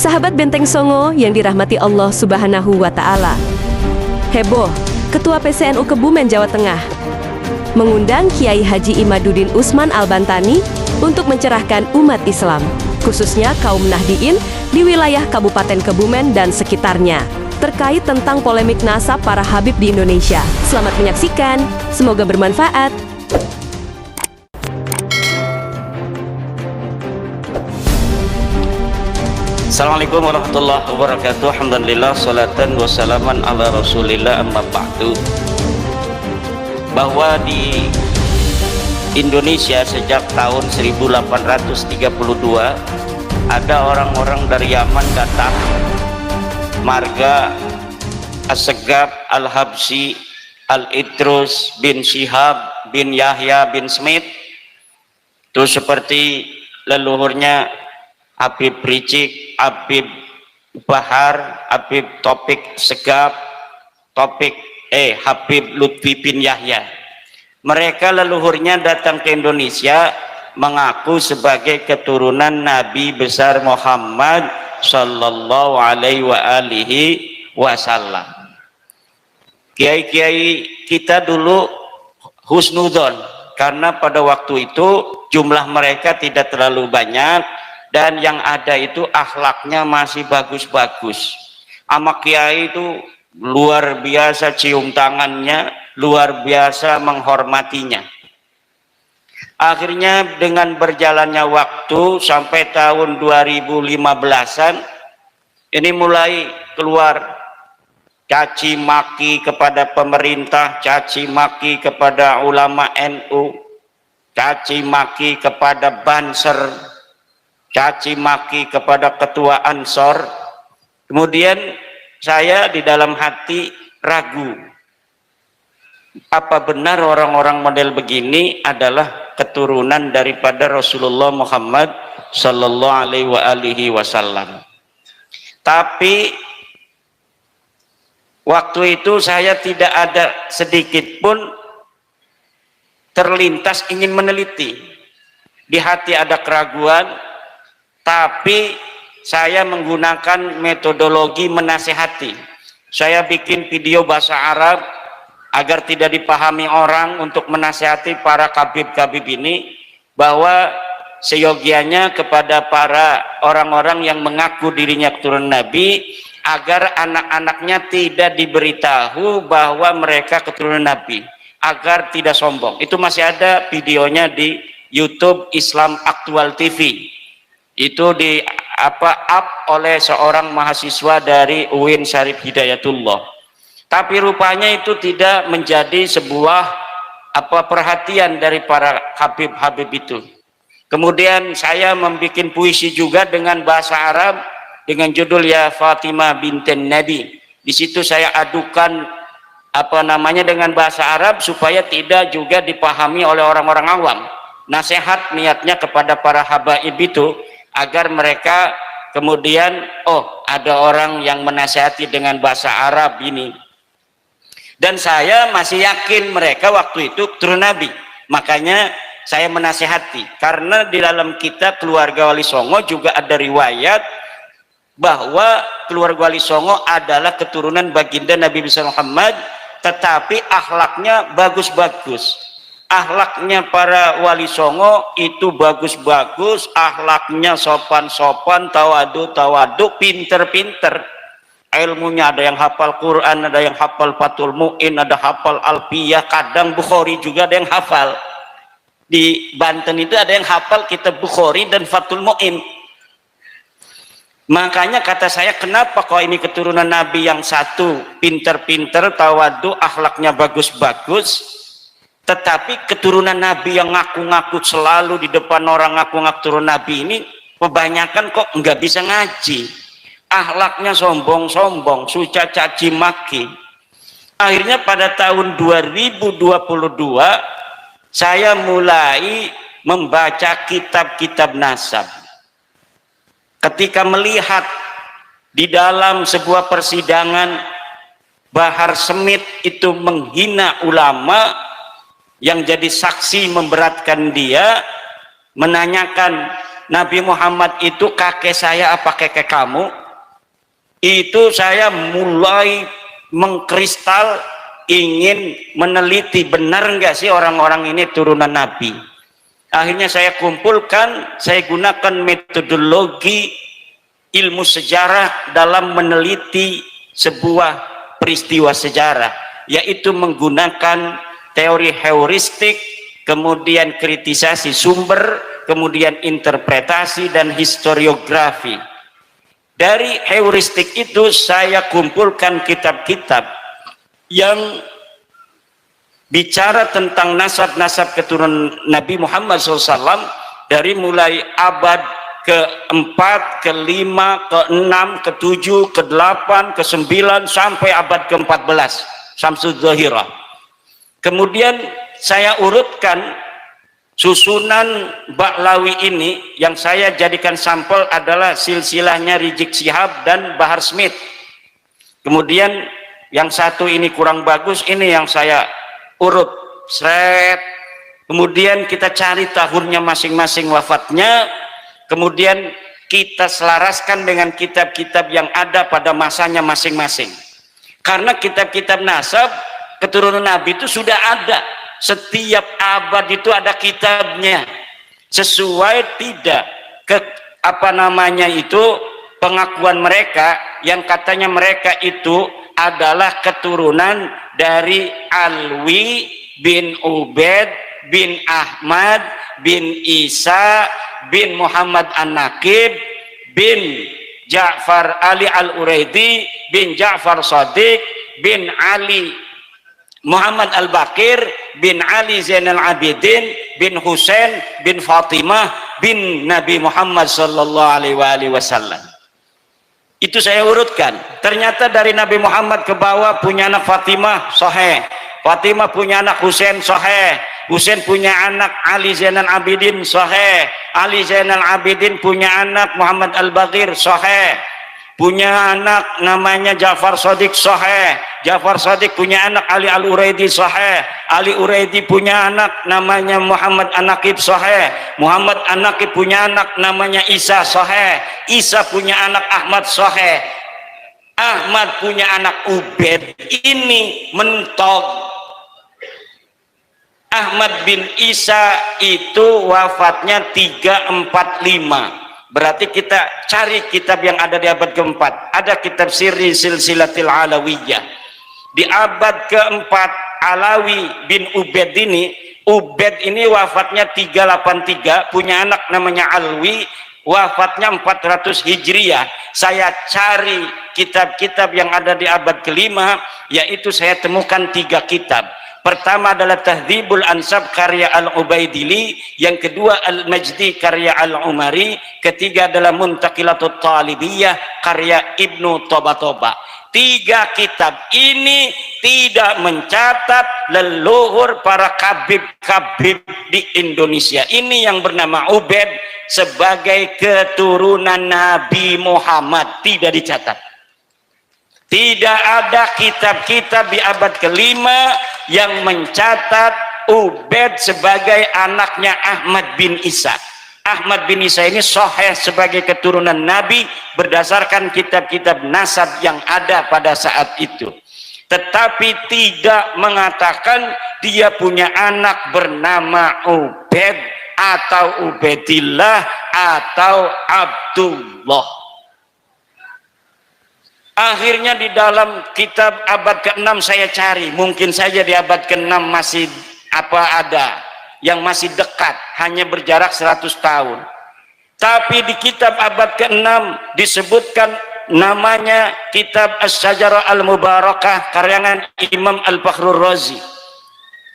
Sahabat Benteng Songo yang dirahmati Allah Subhanahu wa Ta'ala. Heboh, Ketua PCNU Kebumen Jawa Tengah mengundang Kiai Haji Imaduddin Usman Al-Bantani untuk mencerahkan umat Islam, khususnya kaum Nahdiyin di wilayah Kabupaten Kebumen dan sekitarnya, terkait tentang polemik nasab para Habib di Indonesia. Selamat menyaksikan, semoga bermanfaat. Assalamualaikum warahmatullahi wabarakatuh. Alhamdulillah, salatan wassalaman ala rasulillah, amma ba'du. Bahwa di Indonesia sejak tahun 1832 ada orang-orang dari Yaman datang, marga As-Segaf Al-Habsyi Al-Idrus bin Syihab bin Yahya bin Smith, itu seperti leluhurnya Habib Rizik, Habib Bahar, Habib Topik Segaf, Habib Lutfi bin Yahya. Mereka leluhurnya datang ke Indonesia mengaku sebagai keturunan Nabi besar Muhammad sallallahu alaihi wasallam. Kiai-kiai kita dulu husnudon, karena pada waktu itu jumlah mereka tidak terlalu banyak dan yang ada itu akhlaknya masih bagus-bagus. Ama kiai itu luar biasa cium tangannya, luar biasa menghormatinya. Akhirnya dengan berjalannya waktu sampai tahun 2015-an ini mulai keluar caci maki kepada pemerintah, caci maki kepada ulama NU, caci maki kepada Banser, caci maki kepada ketua Ansor. Kemudian saya di dalam hati ragu, apa benar orang-orang model begini adalah keturunan daripada Rasulullah Muhammad sallallahu alaihi wasallam. Tapi waktu itu saya tidak ada sedikit pun terlintas ingin meneliti. Di hati ada keraguan, tapi saya menggunakan metodologi menasehati. Saya bikin video bahasa Arab agar tidak dipahami orang, untuk menasehati para kabib-kabib ini bahwa seyogianya kepada para orang-orang yang mengaku dirinya keturunan Nabi, agar anak-anaknya tidak diberitahu bahwa mereka keturunan Nabi, agar tidak sombong. Itu masih ada videonya di YouTube Islam Aktual TV. Itu di up oleh seorang mahasiswa dari UIN Syarif Hidayatullah. Tapi rupanya itu tidak menjadi sebuah perhatian dari para habib-habib itu. Kemudian saya membuat puisi juga dengan bahasa Arab dengan judul Ya Fatimah binten Nabi. Di situ saya adukan dengan bahasa Arab supaya tidak juga dipahami oleh orang-orang awam. Nasihat niatnya kepada para habaib itu agar mereka kemudian, oh, ada orang yang menasihati dengan bahasa Arab ini. Dan saya masih yakin mereka waktu itu keturunan Nabi. Makanya saya menasihati, karena di dalam kita keluarga Wali Songo juga ada riwayat bahwa keluarga Wali Songo adalah keturunan baginda Nabi besar Muhammad, tetapi akhlaknya bagus-bagus. Akhlaknya para Wali Songo itu bagus-bagus, akhlaknya sopan-sopan, tawadu, pinter-pinter. Ilmunya ada yang hafal Quran, ada yang hafal Fathul Mu'in, ada hafal Alfiyah, kadang Bukhari juga ada yang hafal. Di Banten itu ada yang hafal kitab Bukhari dan Fathul Mu'in. Makanya kata saya, kenapa kok ini keturunan Nabi yang satu pinter-pinter, tawadu, akhlaknya bagus-bagus, tetapi keturunan Nabi yang ngaku-ngaku selalu di depan orang ngaku-ngaku turun Nabi ini kebanyakan kok nggak bisa ngaji, akhlaknya sombong-sombong, suca caci maki. Akhirnya pada tahun 2022 saya mulai membaca kitab-kitab nasab. Ketika melihat di dalam sebuah persidangan Bahar Smith itu menghina ulama, yang jadi saksi memberatkan dia, menanyakan Nabi Muhammad itu kakek saya apa kakek kamu, itu saya mulai mengkristal, ingin meneliti benar nggak sih orang-orang ini turunan Nabi. Akhirnya saya kumpulkan, saya gunakan metodologi ilmu sejarah dalam meneliti sebuah peristiwa sejarah, yaitu menggunakan teori heuristik, kemudian kritisasi sumber, kemudian interpretasi dan historiografi. Dari heuristik itu saya kumpulkan kitab-kitab yang bicara tentang nasab-nasab keturunan Nabi Muhammad SAW dari mulai abad ke-4, ke-5, ke-6, ke-7, ke-8, ke-9 sampai abad ke-14 Syamsul Zahirah. Kemudian saya urutkan susunan Ba'lawi ini, yang saya jadikan sampel adalah silsilahnya Rizik Syihab dan Bahar Smith. Kemudian yang satu ini kurang bagus, ini yang saya urut seret. Kemudian kita cari tahunnya masing-masing wafatnya, kemudian kita selaraskan dengan kitab-kitab yang ada pada masanya masing-masing. Karena kitab-kitab nasab keturunan Nabi itu sudah ada, setiap abad itu ada kitabnya. Sesuai tidak ke pengakuan mereka yang katanya mereka itu adalah keturunan dari Alwi bin Ubaid bin Ahmad bin Isa bin Muhammad An-Naqib bin Ja'far Ali Al-Uraidi bin Ja'far Shadiq bin Ali Muhammad Al-Bakir bin Ali Zainal Abidin bin Husain bin Fatimah bin Nabi Muhammad sallallahu alaihi wasallam. Itu saya urutkan. Ternyata dari Nabi Muhammad ke bawah punya anak Fatimah, sahih. Fatimah punya anak Husain, sahih. Husain punya anak Ali Zainal Abidin, sahih. Ali Zainal Abidin punya anak Muhammad Al-Bakir, sahih. Punya anak namanya Ja'far Shadiq, sahih. Ja'far Shadiq punya anak Ali Al-Uraidi, sahih. Ali Uraidi punya anak namanya Muhammad An-Naqib, sahih. Muhammad An-Naqib punya anak namanya Isa, sahih. Isa punya anak Ahmad, sahih. Ahmad punya anak Ubaid. Ini mentok. Ahmad bin Isa itu wafatnya 345. Berarti kita cari kitab yang ada di abad keempat. Ada kitab Sirri Silsilatil Alawiyah. Di abad keempat, Alawi bin Ubaid ini wafatnya 383, punya anak namanya Alwi, wafatnya 400 Hijriah. Saya cari kitab-kitab yang ada di abad kelima, yaitu saya temukan 3 kitab. Pertama adalah Tahdzibul Ansab karya Al-Ubaidili, yang kedua Al-Majdi karya Al-Umari, ketiga adalah Muntaqilatut Talibiyah karya Ibnu Tobatoba. 3 kitab ini tidak mencatat leluhur para kabib-kabib di Indonesia ini yang bernama Ubaid sebagai keturunan Nabi Muhammad, tidak dicatat. Tidak ada kitab-kitab di abad kelima yang mencatat Ubaid sebagai anaknya Ahmad bin Isa. Ahmad bin Isa ini sahih sebagai keturunan Nabi berdasarkan kitab-kitab nasab yang ada pada saat itu. Tetapi tidak mengatakan dia punya anak bernama Ubaid atau Ubaidillah atau Abdullah. Akhirnya di dalam kitab abad ke-6 saya cari, mungkin saja di abad ke-6 masih ada yang masih dekat, hanya berjarak 100 tahun. Tapi di kitab abad ke-6 disebutkan namanya kitab As-Syajarah Al-Mubarakah karangan Imam Al-Fakhrur Razi,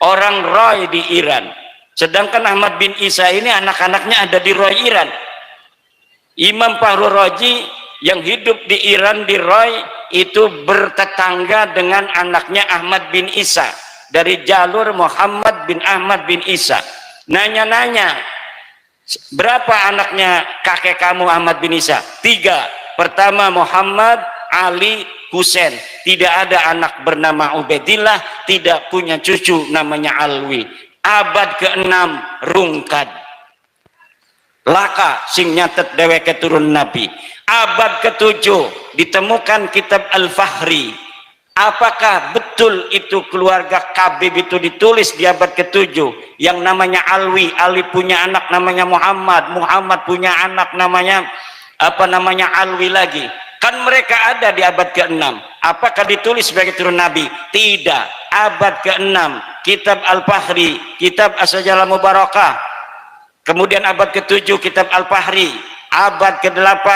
orang Roy di Iran. Sedangkan Ahmad bin Isa ini anak-anaknya ada di Roy Iran. Imam Fakhrur Razi yang hidup di Iran di Roy itu bertetangga dengan anaknya Ahmad bin Isa dari jalur Muhammad bin Ahmad bin Isa. Nanya-nanya, berapa anaknya kakek kamu Ahmad bin Isa? 3. Pertama Muhammad, Ali, Husain. Tidak ada anak bernama Ubaidillah, tidak punya cucu namanya Alwi. Abad ke-6 rungkad. laka sing nyatet dewe keturunan Nabi. Abad ke-7 ditemukan kitab Al-Fahri. Apakah betul itu keluarga Kabib itu ditulis di abad ke-7 yang namanya Alwi, Ali punya anak namanya Muhammad, Muhammad punya anak namanya Alwi lagi. Kan mereka ada di abad ke-6. Apakah ditulis sebagai turun Nabi? Tidak. Abad ke-6 kitab Al-Fahri, kitab As-Sajalah Mubarakah. Kemudian abad ke-7 kitab Al-Fahri, abad ke-8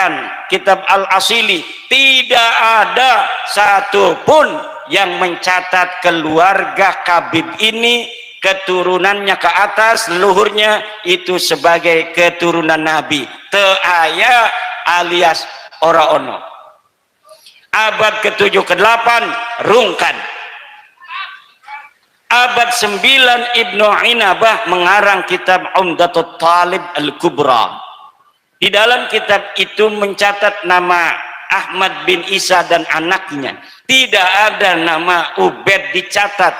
kitab Al-Asili. Tidak ada satupun yang mencatat keluarga Kabib ini keturunannya ke atas, leluhurnya itu sebagai keturunan Nabi. Teaya alias ora ono. Abad ke-7 ke-8 rungkan. Abad 9 Ibnu Inabah mengarang kitab Umdatul Talib Al-Kubra. Di dalam kitab itu mencatat nama Ahmad bin Isa dan anaknya. Tidak ada nama Ubaid dicatat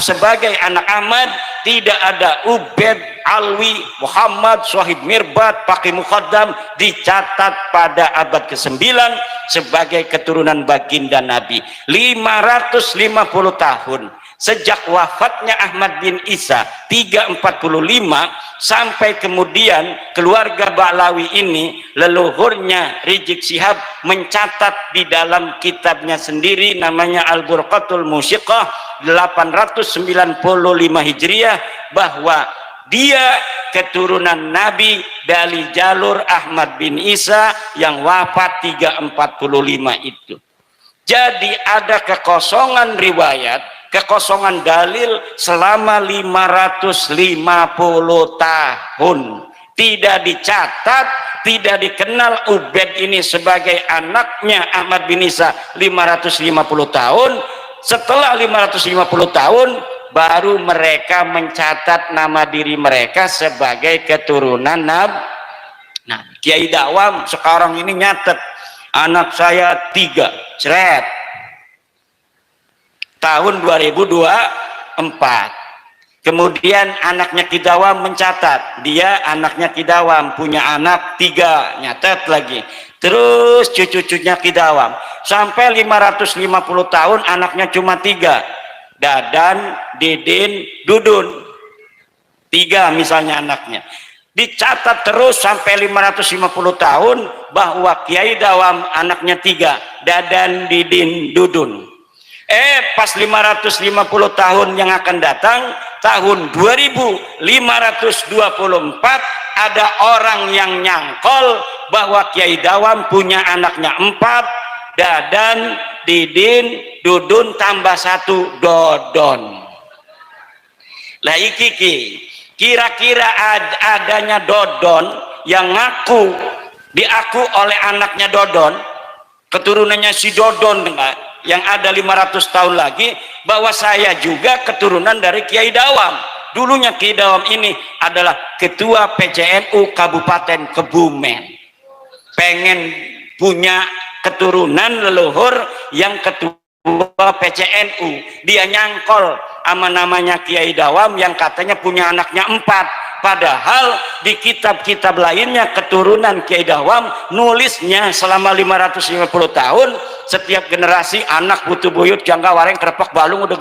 sebagai anak Ahmad. Tidak ada Ubaid, Alwi, Muhammad, Syahid Mirbat, Paqi Muqaddam dicatat pada abad ke-9 sebagai keturunan baginda Nabi. 550 tahun sejak wafatnya Ahmad bin Isa 345 sampai kemudian keluarga Ba'lawi ini, leluhurnya Rizik Syihab mencatat di dalam kitabnya sendiri namanya Al-Burqatul Musyiqah 895 Hijriah bahwa dia keturunan Nabi dari jalur Ahmad bin Isa yang wafat 345 itu. Jadi ada kekosongan riwayat, kekosongan dalil selama 550 tahun. Tidak dicatat, tidak dikenal Ubaid ini sebagai anaknya Ahmad bin Isa 550 tahun. Setelah 550 tahun baru mereka mencatat nama diri mereka sebagai keturunan Nabi. Nah, Kiai Dawam sekarang ini nyatet anak saya 3 ceret tahun 2024. Kemudian anaknya Ki Dawam mencatat dia anaknya Ki Dawam punya anak 3 nyatet lagi. Terus cucu-cucunya Ki Dawam sampai 550 tahun anaknya cuma 3. Dadan, Didin, Dudun 3 misalnya anaknya. Dicatat terus sampai 550 tahun bahwa Kiai Dawam anaknya 3, Dadan, Didin, Dudun. Pas 550 tahun yang akan datang tahun 2524 ada orang yang nyangkol bahwa Kiai Dawam punya anaknya 4, Dadan, Didin, Dudun tambah 1 Dodon. Lah iki kira-kira adanya Dodon yang diaku oleh anaknya Dodon, keturunannya si Dodon yang ada 500 tahun lagi, bahwa saya juga keturunan dari Kiai Dawam. Dulunya Kiai Dawam ini adalah ketua PCNU Kabupaten Kebumen. Pengen punya keturunan leluhur yang ketua PCNU, dia nyangkol sama namanya Kiai Dawam yang katanya punya anaknya 4, padahal di kitab-kitab lainnya keturunan Kiai Dawam nulisnya selama 550 tahun setiap generasi anak butuh buyut jangka wareng krepak balung udah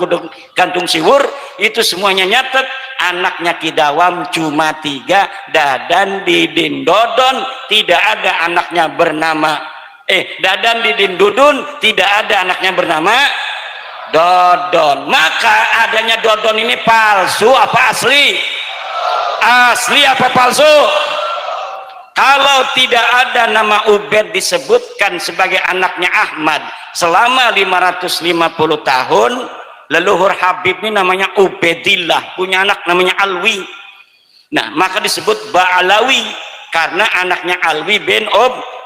gantung siwur, itu semuanya nyatet anaknya Ki Dawam cuma 3, Dadan, Didin, Dodon. Tidak ada anaknya bernama Dadan, Didin, Dudun, tidak ada anaknya bernama Dodon. Maka adanya Dodon ini palsu apa asli? Asli apa palsu? Kalau tidak ada nama Ubaid disebutkan sebagai anaknya Ahmad selama 550 tahun, leluhur Habib ini namanya Ubaidillah, punya anak namanya Alwi. Nah, maka disebut Ba'alawi karena anaknya Alwi bin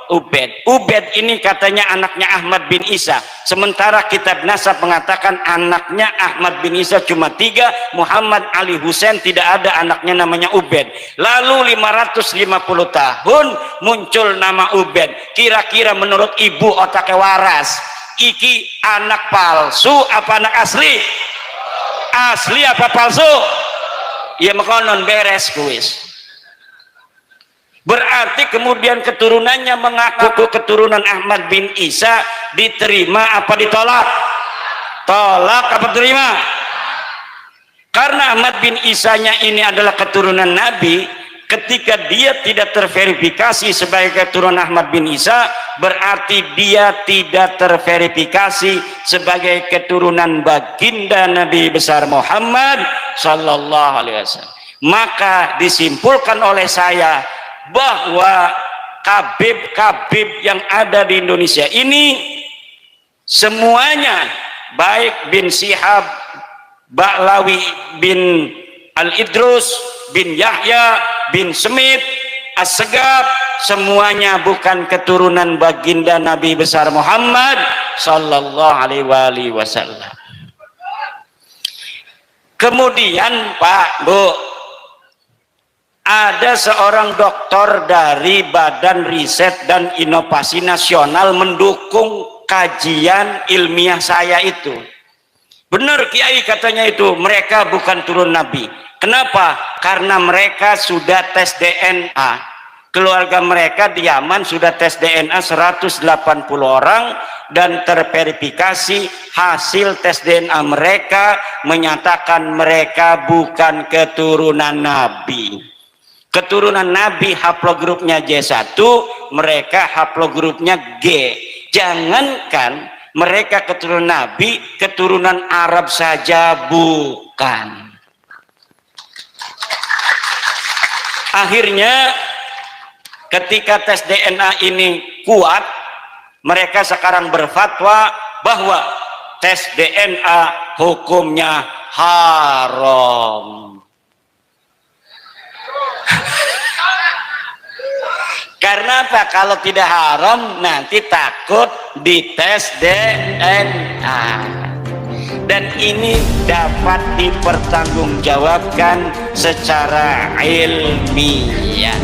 Ubaid. Ubaid ini katanya anaknya Ahmad bin Isa, sementara kitab nasab mengatakan anaknya Ahmad bin Isa cuma 3, Muhammad Ali Husain tidak ada anaknya namanya Ubaid. Lalu 550 tahun muncul nama Ubaid. Kira-kira menurut ibu otaknya waras, iki anak palsu apa anak asli? Asli apa palsu? Ya mekonon beres kuis. Berarti kemudian keturunannya mengaku keturunan Ahmad bin Isa, diterima apa ditolak? Tolak apa terima? Karena Ahmad bin Isanya ini adalah keturunan Nabi, ketika dia tidak terverifikasi sebagai keturunan Ahmad bin Isa, berarti dia tidak terverifikasi sebagai keturunan baginda Nabi besar Muhammad sallallahu alaihi wasallam. Maka disimpulkan oleh saya bahwa kabib-kabib yang ada di Indonesia ini semuanya, baik bin Syihab, Ba'lawi bin Al-Idrus, bin Yahya, bin Smith, As-Segaf, semuanya bukan keturunan baginda Nabi besar Muhammad sallallahu alaihi wasallam. Kemudian Pak, Bu, ada seorang doktor dari Badan Riset dan Inovasi Nasional mendukung kajian ilmiah saya itu. Benar Kiai katanya itu, mereka bukan turun Nabi. Kenapa? Karena mereka sudah tes DNA. Keluarga mereka di Yaman sudah tes DNA 180 orang dan terverifikasi hasil tes DNA mereka menyatakan mereka bukan keturunan Nabi. Keturunan Nabi haplogrupnya J1, mereka haplogrupnya G. Jangankan mereka keturunan Nabi, keturunan Arab saja bukan. Akhirnya ketika tes DNA ini kuat, mereka sekarang berfatwa bahwa tes DNA hukumnya haram. Karena apa? Kalau tidak haram nanti takut dites DNA. Dan ini dapat dipertanggungjawabkan secara ilmiah.